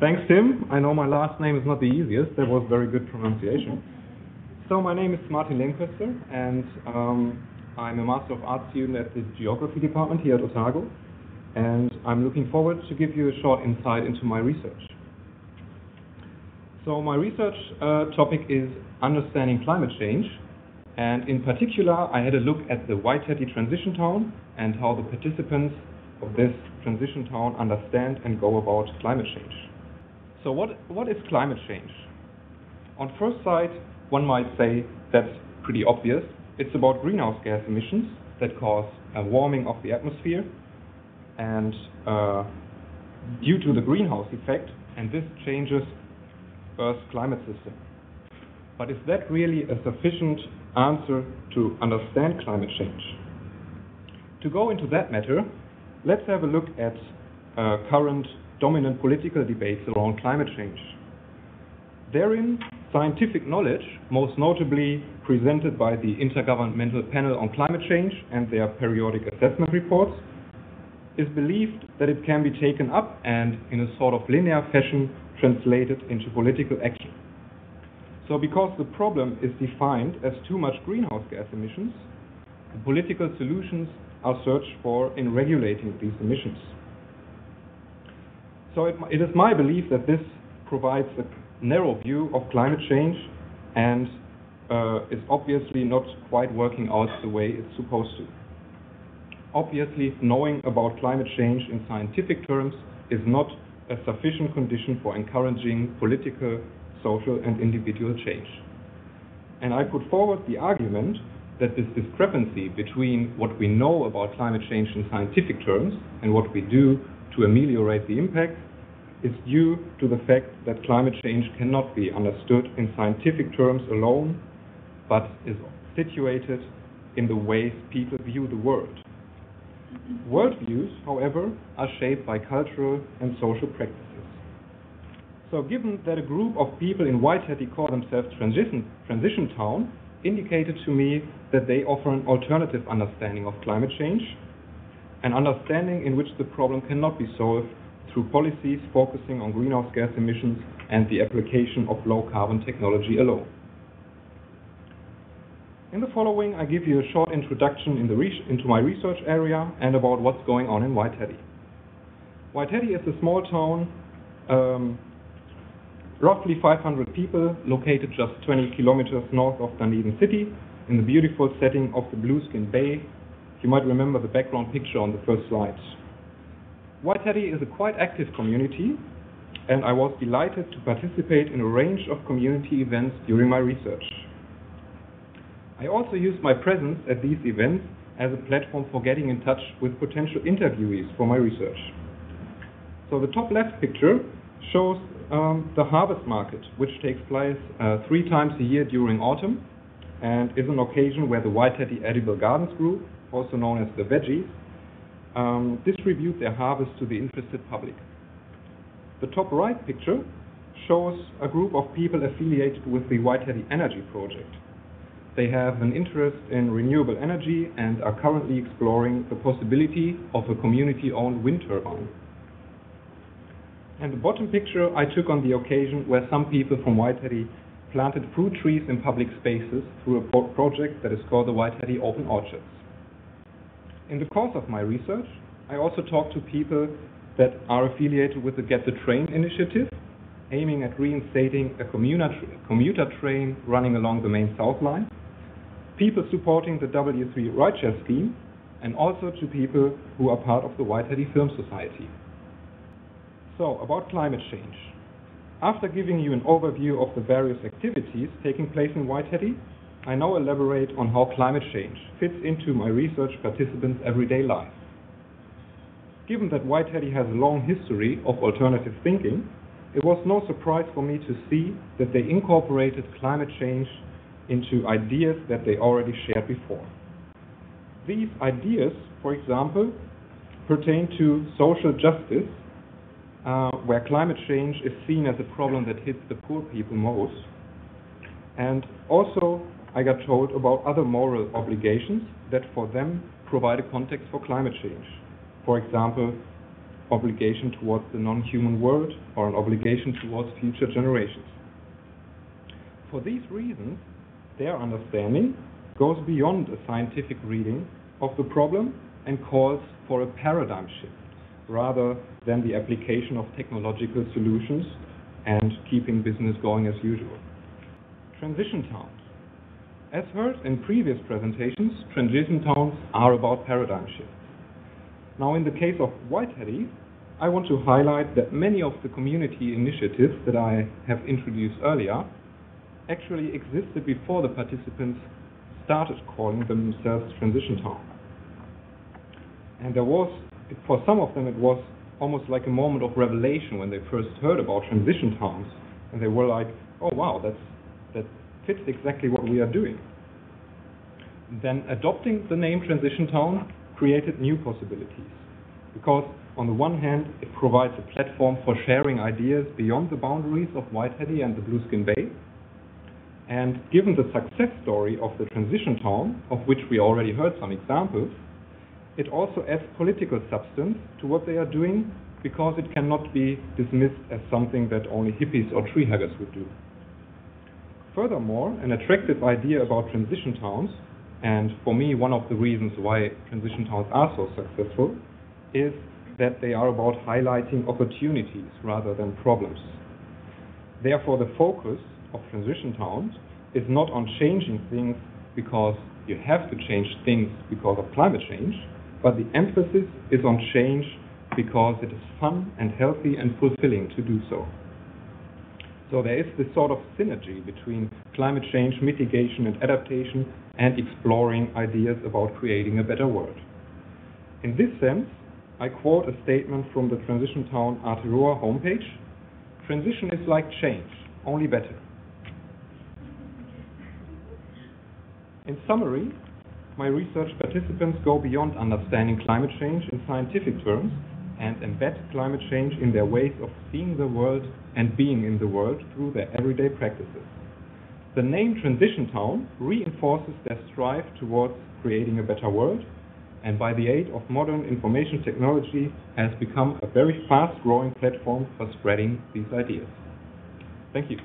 Thanks, Tim. I know my last name is not the easiest. That was very good pronunciation. So my name is Martin Lehmkoester, and I'm a Master of Arts student at the Geography department here at Otago, and I'm looking forward to give you a short insight into my research. So my research topic is understanding climate change, and in particular I had a look at the Waitangi transition town and how the participants of this transition town understand and go about climate change. So what is climate change? On first sight, one might say that's pretty obvious. It's about greenhouse gas emissions that cause a warming of the atmosphere, and due to the greenhouse effect, and this changes Earth's climate system. But is that really a sufficient answer to understand climate change? To go into that matter, let's have a look at current dominant political debates around climate change. Therein, scientific knowledge, most notably presented by the Intergovernmental Panel on Climate Change and their periodic assessment reports, is believed that it can be taken up and, in a sort of linear fashion, translated into political action. So because the problem is defined as too much greenhouse gas emissions, the political solutions are searched for in regulating these emissions. So it is my belief that this provides a narrow view of climate change and is obviously not quite working out the way it's supposed to. Obviously, knowing about climate change in scientific terms is not a sufficient condition for encouraging political, social, and individual change. And I put forward the argument that this discrepancy between what we know about climate change in scientific terms and what we do to ameliorate the impact is due to the fact that climate change cannot be understood in scientific terms alone, but is situated in the ways people view the world. Worldviews, however, are shaped by cultural and social practices. So given that a group of people in Waitangi call themselves Transition Town, indicated to me that they offer an alternative understanding of climate change, an understanding in which the problem cannot be solved through policies focusing on greenhouse gas emissions and the application of low-carbon technology alone. In the following, I give you a short introduction into my research area and about what's going on in Waitangi. Waitangi is a small town, roughly 500 people, located just 20 kilometers north of Dunedin City, in the beautiful setting of the Blueskin Bay. You might remember the background picture on the first slide. Waitangi is a quite active community, and I was delighted to participate in a range of community events during my research. I also used my presence at these events as a platform for getting in touch with potential interviewees for my research. So the top left picture shows the harvest market, which takes place 3 times a year during autumn and is an occasion where the Waitangi Edible Gardens Group, also known as the Veggies, distribute their harvest to the interested public. The top right picture shows a group of people affiliated with the Waitangi Energy Project. They have an interest in renewable energy and are currently exploring the possibility of a community-owned wind turbine. And the bottom picture I took on the occasion where some people from Waitangi planted fruit trees in public spaces through a project that is called the Waitangi Open Orchards. In the course of my research, I also talked to people that are affiliated with the Get the Train initiative, aiming at reinstating a commuter train running along the main South Line, people supporting the W3 rideshare scheme, and also to people who are part of the Waitangi Film Society. So, about climate change. After giving you an overview of the various activities taking place in Waitangi, I now elaborate on how climate change fits into my research participants' everyday life. Given that Waitangi has a long history of alternative thinking, it was no surprise for me to see that they incorporated climate change into ideas that they already shared before. These ideas, for example, pertain to social justice, where climate change is seen as a problem that hits the poor people most, and also I got told about other moral obligations that for them provide a context for climate change. For example, obligation towards the non-human world or an obligation towards future generations. For these reasons, their understanding goes beyond a scientific reading of the problem and calls for a paradigm shift rather than the application of technological solutions and keeping business going as usual. Transition towns. As heard in previous presentations, transition towns are about paradigm shifts. Now, in the case of Whiteheady, I want to highlight that many of the community initiatives that I have introduced earlier actually existed before the participants started calling themselves transition towns. And there was, for some of them, it was almost like a moment of revelation when they first heard about transition towns, and they were like, oh wow, that fits exactly what we are doing. Then adopting the name transition town created new possibilities, because on the one hand it provides a platform for sharing ideas beyond the boundaries of Whiteheady and the Blueskin Bay, and given the success story of the transition town, of which we already heard some examples, it also adds political substance to what they are doing, because it cannot be dismissed as something that only hippies or tree huggers would do. Furthermore, an attractive idea about transition towns, and for me one of the reasons why transition towns are so successful, is that they are about highlighting opportunities rather than problems. Therefore, the focus of transition towns is not on changing things because you have to change things because of climate change, but the emphasis is on change because it is fun and healthy and fulfilling to do so. So there is this sort of synergy between climate change mitigation and adaptation and exploring ideas about creating a better world. In this sense, I quote a statement from the Transition Town Aotearoa homepage: "Transition is like change, only better." In summary, my research participants go beyond understanding climate change in scientific terms and embed climate change in their ways of seeing the world and being in the world through their everyday practices. The name Transition Town reinforces their strive towards creating a better world, and by the aid of modern information technology has become a very fast-growing platform for spreading these ideas. Thank you.